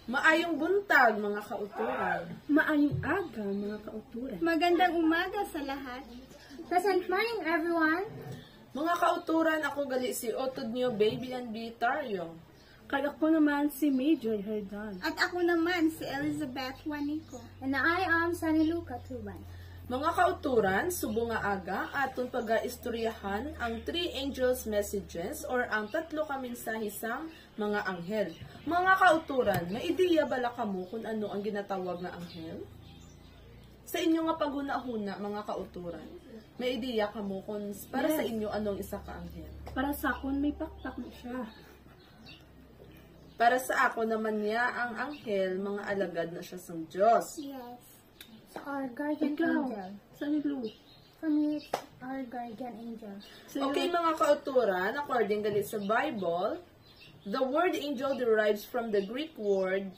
Maayong buntag, mga kauturan. Maayong aga, mga kauturan. Magandang umaga sa lahat. Pleasant morning, everyone. Mga kauturan, ako gali si Otod Nyo Baby and Bitario. Kaya ako naman si Major Herdan. At ako naman si Elizabeth Juanico. And I am Sunny Luca Tuban. Mga kauturan, subo nga aga, aton pag-istoryahan ang three angels messages or ang tatlo kaminsahisang mga anghel. Mga kauturan, may ideya bala kamo kung ano ang ginatawag na anghel? Sa inyo nga paghuna-huna, mga kauturan, may ideya kamo kung para sa inyo anong isa ka anghel? Para sa akon, may pakpak na siya. Para sa ako naman niya, ang anghel, mga alagad na siya sa Diyos. Yes. Our guardian Ikaw, angel. Sunny Lu. For me, it's our guardian angel. Okay, mga kauturan, according gali sa Bible, the word angel derives from the Greek word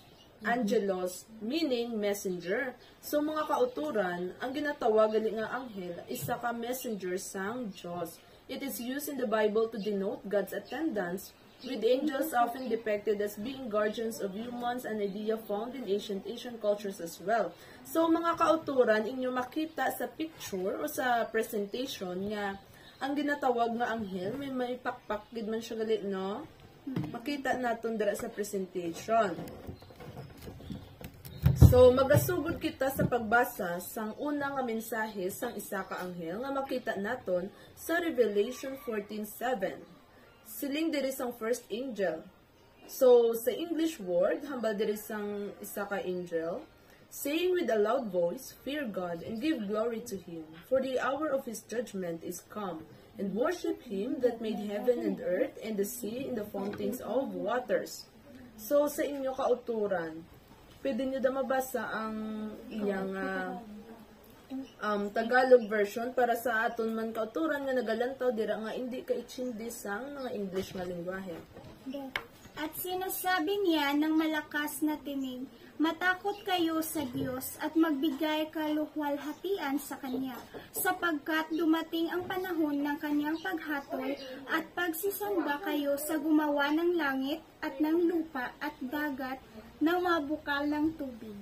angelos, meaning messenger. So, mga kauturan, ang ginatawag gali nga anghel, isa ka messenger sang Diyos. It is used in the Bible to denote God's attendance, with angels often depicted as being guardians of humans, an idea found in ancient Asian cultures as well. So, mga kauturan, inyo makita sa picture o sa presentation nga ang ginatawag nga anghel, may pakpak gid man siya gali, no? Makita naton dira sa presentation. So, magasugod kita sa pagbasa sang unang nga mensahe sang isa ka anghel nga makita naton sa Revelation 14:7. Siling diri sang first angel. So, sa English word, hambal diri sang isa ka angel, saying with a loud voice, "Fear God and give glory to Him, for the hour of His judgment is come, and worship Him that made heaven and earth and the sea and the fountains of waters." So, sa inyo kauturan, pwede nyo da mabasa ang iyang Tagalog version para sa aton man kauturan nga nagalantaw dira nga hindi ka itsindi sang mga English nga lingwahe. At sinasabi niya ng malakas na tinig, matakot kayo sa Diyos at magbigay kaluwalhatian sa Kanya, sapagkat dumating ang panahon ng Kanyang paghatol at pagsisamba kayo sa gumawa ng langit at ng lupa at dagat na mabukal ng tubig.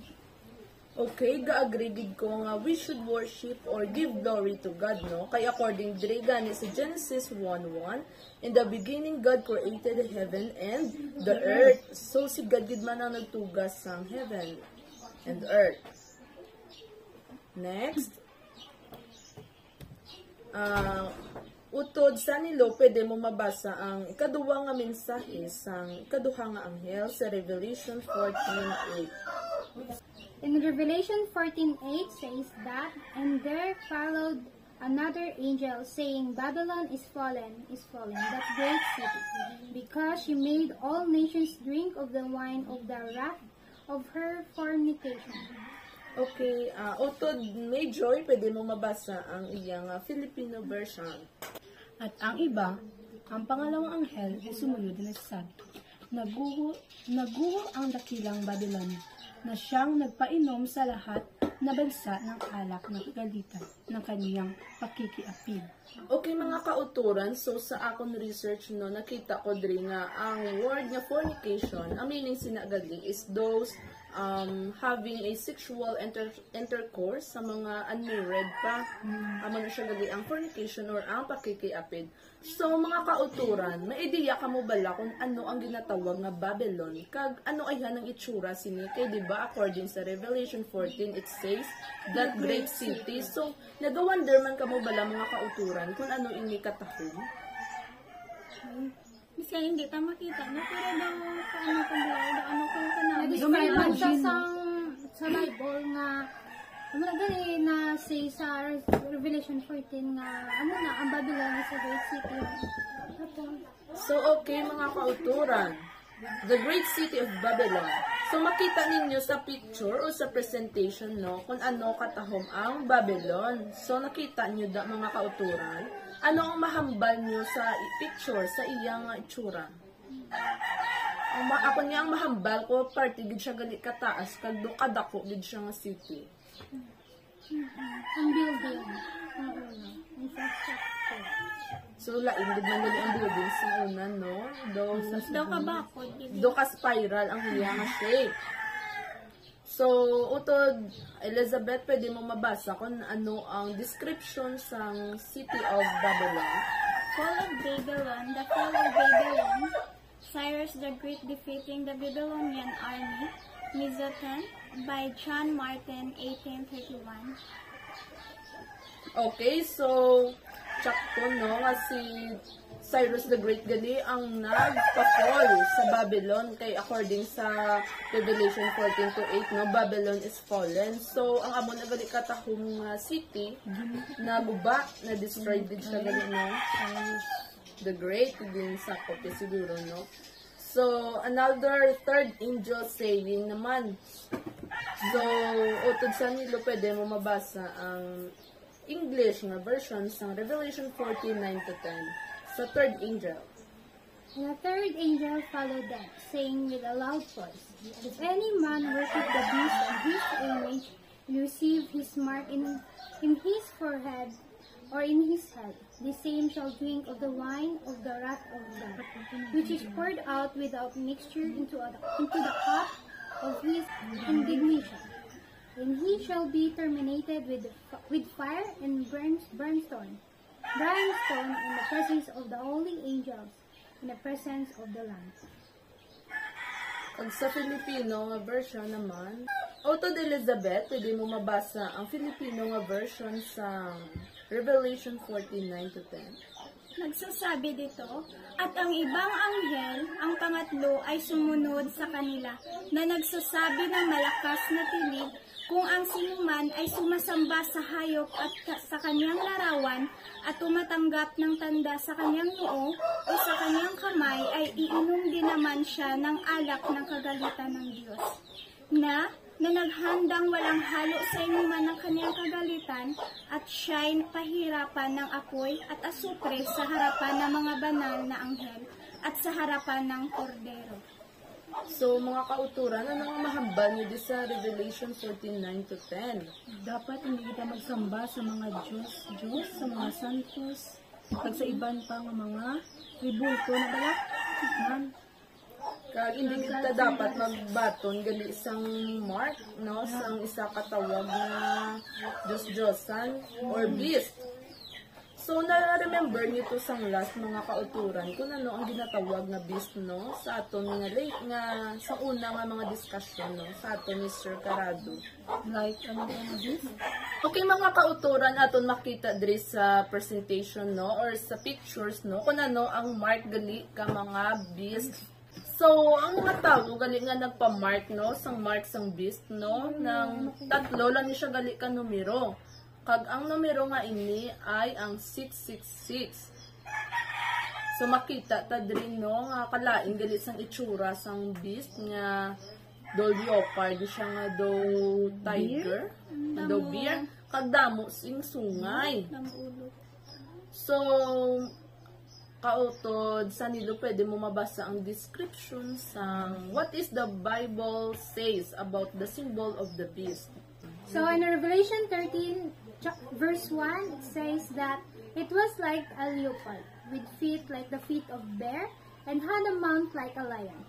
Okay, ga-agree ko nga we should worship or give glory to God, no? Kaya according diri gani sa Genesis 1:1, in the beginning God created the heaven and the earth. So si God gid man ang nagtugas sang heaven and earth. Next. Utod sa nilo, pwede mo mabasa ang ikaduha nga mensahe sang ikaduha nga anghel sa Revelation 14:8. In Revelation 14:8 says that, and there followed another angel saying, Babylon is fallen, that great city, because she made all nations drink of the wine of the wrath of her fornication. Okay, Utod may joy, pwede mo mabasa ang iyang Filipino version. At ang iba, ang pangalawang anghel ay sumunod na nagsasabi, Naguho ang dakilang Babylon, na siyang nagpainom sa lahat na bansa ng alak na kagalitan ng kaniyang pakikiapid. Okay, mga kauturan, so sa akong research, no, nakita ko diri nga ang word nga fornication, ang meaning sinagali is those having a sexual intercourse sa mga unmarried pa. Amo na siya gali ang fornication or ang pakikiapid. So, mga kauturan, may ideya ka mo bala kung ano ang ginatawag nga Babylon? Kag ano ay ang itsura sini? Kay diba, according sa Revelation 14, it says, that great city. So, nagawander man ka mo bala mga kauturan kung ano ini katahon? Kasi hindi ta makita na, pero daw paano kung ano kung kanang. Nag-describe man siya sa Bible nga, ano na gali na say sa Revelation 14 nga, ano na, ang Babylon is a great city. So, okay mga kauturan, the great city of Babylon. So, makita ninyo sa picture o sa presentation, no, kung ano katahom ang Babylon. So, nakita nyo da mga kauturan, ano ang mahambal nyo sa picture, sa iyang itsura? Ako niya ang mahambal ko, party gid siya gali kataas, kag do kadako gid siya nga city. Ang building. Ang una. Infrastructure. So, lain din man nila ang building sa una, no? Daw ka bakod. Do ka spiral ang hiyang shape. So, utod, Elizabeth, pwede mo mabasa kung ano ang description sa City of Babylon. Fall of Babylon, the fall of Babylon, Cyrus the Great defeating the Babylonian army, Mizotan, by John Martin, 1831. Okay, so, tsakto, no? Nga si Cyrus the Great gali ang nagpa-fall sa Babylon kay according sa Revelation 14:8, no, Babylon is fallen. So ang amo na gali katahong city na guba na destroyed din siya gali, no, the Great din sa kopya siguro, no. So another third angel saying naman. So utod sa nilo pwede mo mabasa ang English nga version sa Revelation 14:9-10. Sa third angel. And the third angel followed them, saying with a loud voice, If any man worship the beast and his image, and receive his mark in his forehead or in his head, the same shall drink of the wine of the wrath of God, which is poured out without mixture into the cup of his indignation. And he shall be terminated with fire and brimstone in the presence of the holy angels, in the presence of the Lamb. Pag sa Filipino nga version naman, Otod Elizabeth, pwede mo mabasa ang Filipino nga version sa Revelation 14:9-10. Nagsasabi dito, at ang ibang anghel, ang pangatlo ay sumunod sa kanila, na nagsasabi ng malakas na tinig, kung ang sinuman ay sumasamba sa hayop at sa kanyang larawan at tumatanggap ng tanda sa kanyang noo o sa kanyang kamay ay iinom din naman siya ng alak ng kagalitan ng Diyos, na naghandang walang halo sa inuman ng kanyang kagalitan at siya'y pahirapan ng apoy at asupre sa harapan ng mga banal na anghel at sa harapan ng kordero. So, mga kauturan, ano ang mahambal niyo di sa Revelation 14:9-10? Dapat hindi kita magsamba sa mga Diyos, sa mga santos, at sa iban pa nga mga tribulto na balak. Kag hindi kita dapat magbaton gali isang mark, no, sang isa katawag na Diyos-Diyosan or beast. So, na-remember niyo to sang last mga kauturan kung ano ang ginatawag na beast, no, sa aton nga late nga sa una nga mga discussion, no, sa aton ni Sir Carado. Like, ano ang beast? Okay, mga kauturan, aton makita diri sa presentation, no, or sa pictures, no, kung ano ang mark gali ka mga beast. So, ang mga tao gali nga nagpa-mark, no, sang mark sang beast, no, ng tatlo lang ni siya gali ka numero. Kag ang numero nga ini ay ang 666. So makita ta diri, no, nga kalain gali sang itsura sang beast nga do leopard siya nga do tiger, do bear, kag damo sing sungay. So kautod sa nilo pwede mo mabasa ang description sang what is the Bible says about the symbol of the beast. So in Revelation 13, verse 1, it says that it was like a leopard, with feet like the feet of bear, and had a mouth like a lion.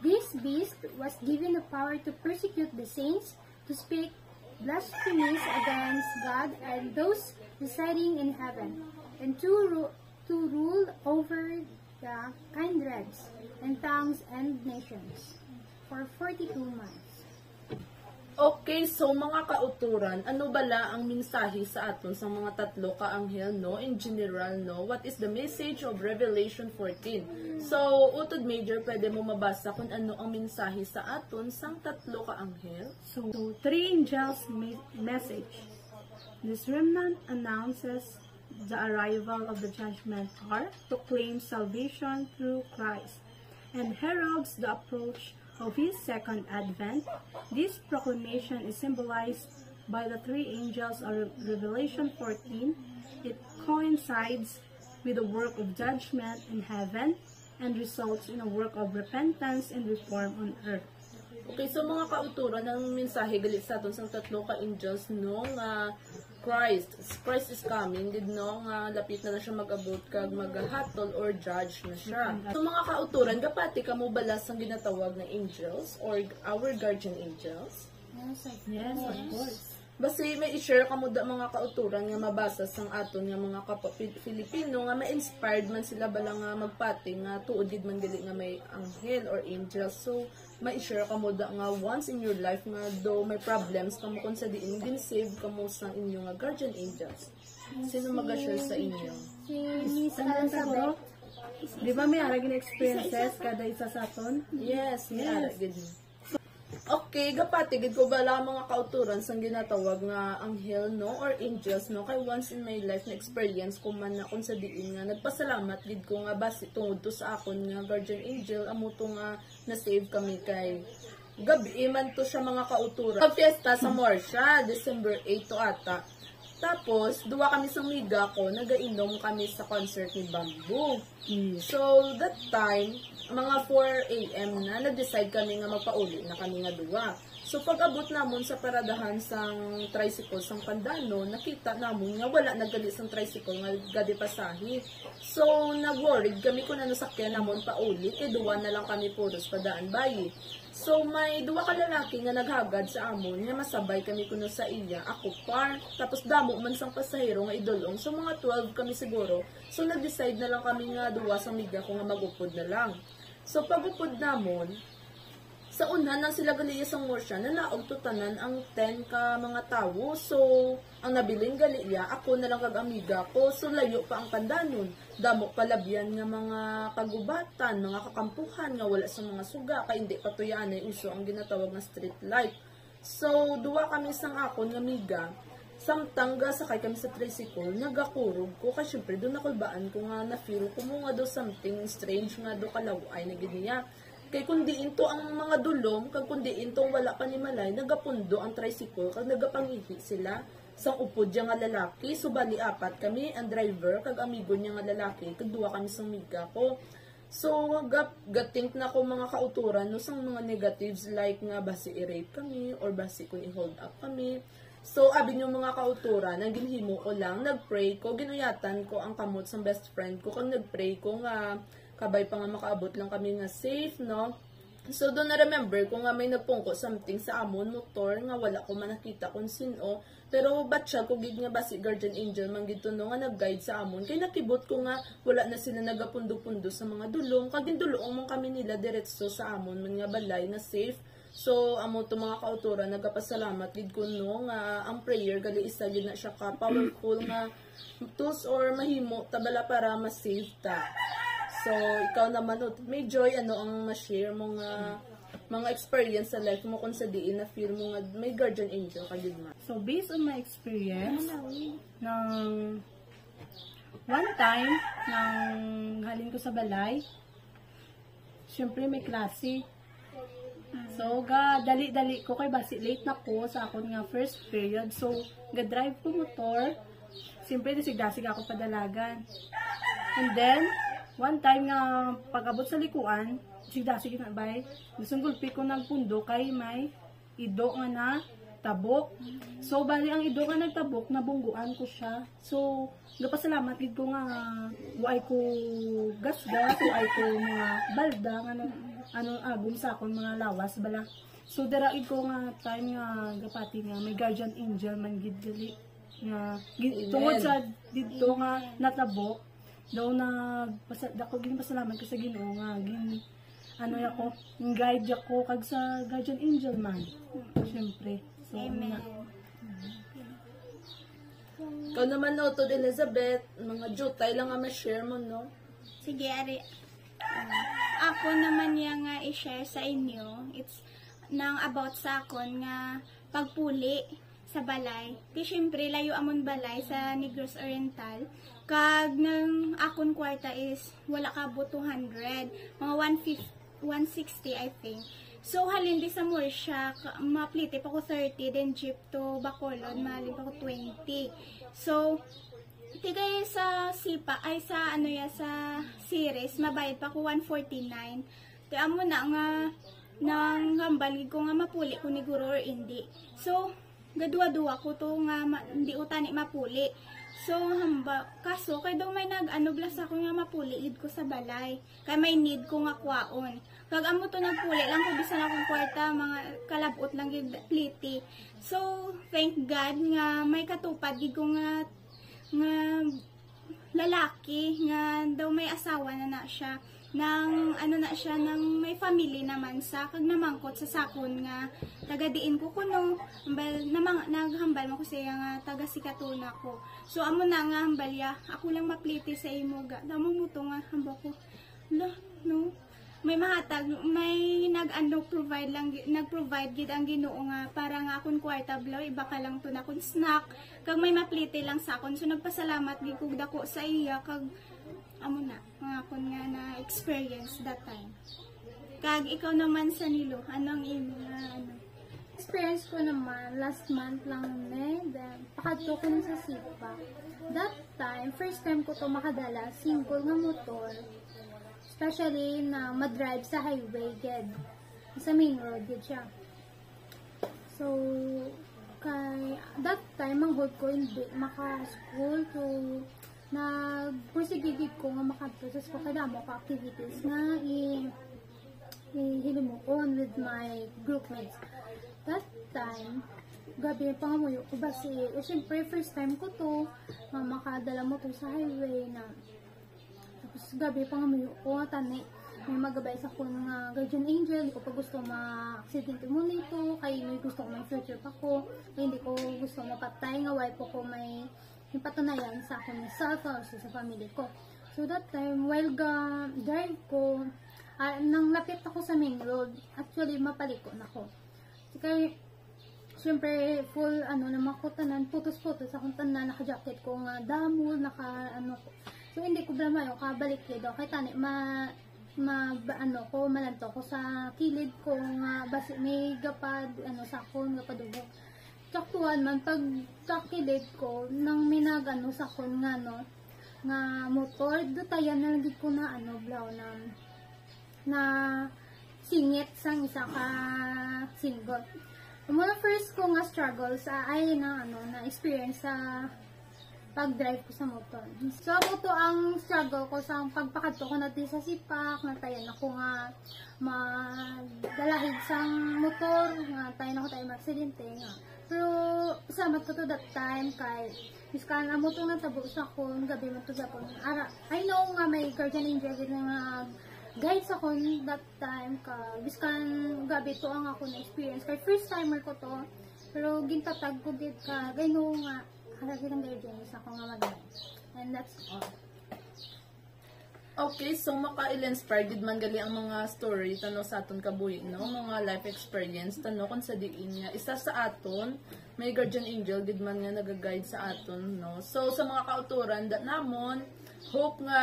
This beast was given the power to persecute the saints, to speak blasphemies against God and those residing in heaven, and to rule over the kindreds and tongues and nations for 42 months. Okay, so mga kauturan, ano bala ang mensahe sa aton sa mga tatlo ka anghel, no, in general, no? What is the message of Revelation 14? So, utod major, pwede mo mabasa kung ano ang mensahe sa aton sang tatlo ka anghel. So, three angels' message. This remnant announces the arrival of the judgment car to claim salvation through Christ and heralds the approach of his second advent. This proclamation is symbolized by the three angels of Revelation 14. It coincides with the work of judgment in heaven and results in a work of repentance and reform on earth. Okay, so mga kauturan ng mensahe galit sa aton sang tatlo ka angels no nga Christ is coming, did no nga lapit na siya mag-abot kag maghatol or judge na siya. So mga kauturan, gapati kamo balas ang ginatawag na angels or our guardian angels? Yes, of course. Basi may i-share kamo da mga kauturan nga mabasa sang aton nga mga kapwa Filipino nga ma-inspired man sila bala nga magpati nga tuod gid man gali nga may anghel or angel. So may i-share kamo da nga once in your life nga do may problems kamo kun sa diin gin-save kamo sang inyo nga guardian angels. Sino mag-share sa inyo? Si Miss Ano Elizabeth. Di ba may aragin experiences kada isa sa aton? Yes, yes. Okay, gapati gid ko bala mga kauturan sang ginatawag nga anghel no or angels no kay once in my life na experience ko man na kung sa diin nga nagpasalamat gid ko nga basi tungod to sa akon nga guardian angel amo to nga na save kami kay gabi man to siya mga kauturan. Sa fiesta sa Morsha, December 8 to ata. Tapos, duwa kami sa miga ko, nagainom kami sa concert ni Bamboo. So, that time, mga 4 a.m. na, nag-decide kami nga magpauli na kami nga duwa. So, pag abot namon sa paradahan sang tricycle sang Pandano, nakita namon nga wala naggali sang tricycle nga gadi pasahi. So, nag-worried kami kung ano sakyan namon pauli, kay duwa na lang kami puros padaan bayi. So, may duwa ka lalaki nga naghagad sa amon, nga masabay kami kuno sa iya, ako par, tapos damo man sang pasahero nga idulong, so mga 12 kami siguro. So, nag-decide na lang kami nga duwa sa miga ko nga magupod na lang. So, pagupod namon, sa unahan nang sila galiya sa Morsha, nalaog to tanan ang 10 ka mga tawo. So, ang nabiling galiya, ako na lang kag-amiga ko. So, layo pa ang Pandanon. Damo palabyan nga mga kagubatan, mga kakampuhan nga wala sa mga suga, kaya hindi patuyaan ay uso ang ginatawag na street light. So, duwa kami sang akon nga amiga. Samtangga sakay kami sa tricycle, nagakurog ko, kasi syempre doon nakulbaan ko nga na-feel ko mo nga do something strange nga do kalaway na giniya. Kay kundi into ang mga dulom, kag kundi intong wala pa ni Malay, nagapundo ang tricycle, kag nagapangihi sila sang upod niya nga lalaki. So bali apat kami, ang driver, kag amigo niya nga lalaki, kag duwa kami sang miga ko. So gatink na ko mga kauturan, no, sang mga negatives like nga basi i-rape kami, or basi kung i-hold up kami. So abi niyo mga kauturan, ang ginhimo ko lang, nagpray ko, ginuyatan ko ang kamot sang best friend ko, kag nagpray ko nga kabay pa nga makaabot lang kami nga safe, no? So, doon na-remember ko nga may nagpungko something sa amon motor nga wala ko man nakita kung sino. Pero batcha ko gid nga basi guardian angel man gid no nga nag-guide sa amon. Kay nakibot ko nga wala na sila nagapundo-pundo sa mga dulong. Kag dulong man kami nila diretso sa amon man nga balay na safe. So, amo to mga kauturan, nagapasalamat gid ko no nga ang prayer gali isa gid na siya ka powerful nga tools or mahimo tabala para ma-save ta. So, ikaw naman, may joy, ano ang ma-share mo nga mga experience sa life mo kung sa diin na feel mo nga may guardian angel ka din man. So, based on my experience, nang one time, nang halin ko sa balay, syempre may klase. So, dali-dali ko kay basi late na ko sa akon nga first period. So, drive ko motor, syempre disig-dasig ako padalagan. And then, one time nga pag-abot sa likuan, sigdasig na bay, gustong gulpi ko nagpundo kay may ido nga na tabok. So bali ang ido nga nagtabok, nabungguan ko siya. So gapasalamat gid ko nga waay ko gasgas, waay ko mga balda nga ano agum sa akon mga lawas bala. So dara ko nga time nga gapati nga may guardian angel man gid gali nga tungod sa didto nga natabok. Daw dako gin pasalamat ko sa Ginoo nga gin ano ako, guide ako kag sa guardian angel man. Syempre. So, Amen. Ikaw naman no, to Elizabeth, mga jutay lang nga ma-share mo, no? Sige, Ari. Ako naman yung nga i-share sa inyo. It's nang about sa akon nga pagpuli sa balay. Di syempre, layo amon balay sa Negros Oriental. Kag ng akon kwarta is wala ka bo 200. Mga 160 I think. So, halin di sa Morsha, maplite pa ko 30, then jeep to Bacolod, malin pa ko 20. So, tigay sa sipa, ay sa ano ya, sa series, mabayad pa ko 149. Kaya mo na nga, nang hambal gid ko nga mapuli ko ni guro or hindi. So gadwa-duwa ko to nga hindi utani mapuli. So kaso kay daw may nag-anoblas ako nga mapuli gid ko sa balay. Kay may need ko nga kwaon. Kag amo to nagpuli lang ko bisan akong kwarta, mga kalabot lang gid pliti. So thank God nga may katupad gid ko nga lalaki nga daw may asawa na siya nang nang may family naman sa kag namangkot sa sakon nga taga diin ko kuno naghambal mo ko siya nga taga Sikatuna ko. So amo na nga hambalya ako lang mapliti sa imo ga damo mo to nga hamba ko no may mahatag may nag-provide gid ang Ginoo nga para nga akon kwarta blaw iba ka lang to na kun snack kag may mapliti lang sa akon. So nagpasalamat gid ko dako sa iya kag amo na mga akon nga na experience that time. Kag ikaw naman sa Nilo, anong imo nga Experience ko naman, last month lang then pakadto ko na sa Sipa. That time, first time ko to makadala, simple nga motor. Especially na madrive sa highway, ged. Sa main road, ged siya. So, kay that time, manghod ko hindi maka-school to nag-persigigid ko nga makadto sa school kadamo ka activities nga hilimukon with my groupmates. That time, gabi pangamuyo ko ba siyempre first time ko to makadala mo to sa highway na tapos gabi pangamuyo ko tani may magabay sa ko nga guardian angel, hindi ko pa gusto ma-accident mo nito kay may gusto ko may future pa ko kay hindi ko gusto mapatay nga wife ko may patunayan sa akin ni self or sa family ko. So that time while drive ko nang lapit ako sa main road, actually mapaliko na ako. Kaya, syempre, full, naman ko tanan, putos-putos akong tanan, naka-jacket ko nga, damo, ko. So, hindi ko blama yung kabalik daw. Kaya tani, malanto ko sa kilid ko, nga, basi, may gapad, sakon, gapadugo. Kaktuan man, pag kakilid ko, nang minagano sakon nga, nga motor, dutayan na lagi ko na, blaw, na singit sang isa ka single. Mula first ko nga struggles ay na experience sa pag-drive ko sa motor. So ako to ang struggle ko sa pagpakadto ko natin sa sipak, natayan ako nga madalahig sang motor, nga tayo ako tayo mag-aksidente nga. Pero salamat ko to that time kay biskan amo to natabo sa ko gabi mo to sa ko. I know nga may guardian angel nga guys ako that time ka biskan gabi to ang ako na experience kay first timer ko to pero gintatag ko gid ka gayno nga halagi ng guardian sa ako nga mag and that's all. Okay, so maka-inspire gid man gali ang mga story tano sa aton kabuhi no mga life experience tano kun sa diin nga isa sa aton may guardian angel gid man nga naga-guide sa aton no. So sa mga kauturan that namon hope nga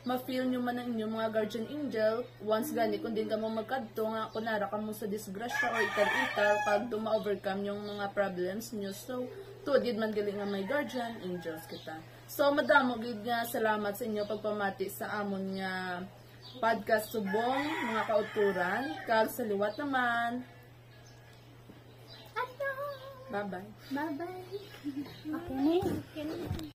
ma-feel nyo man ang inyong mga guardian angel once gani kung din ka mo magkadto nga kunara ka mo sa disgrasya o ital-ital pag ma-overcome yung mga problems nyo. So tudid man gali nga may guardian angels kita. So madamo gid nga salamat sa inyo pagpamati sa amon nga podcast subong mga kauturan kag sa liwat naman. Bye-bye. Bye-bye. Okay.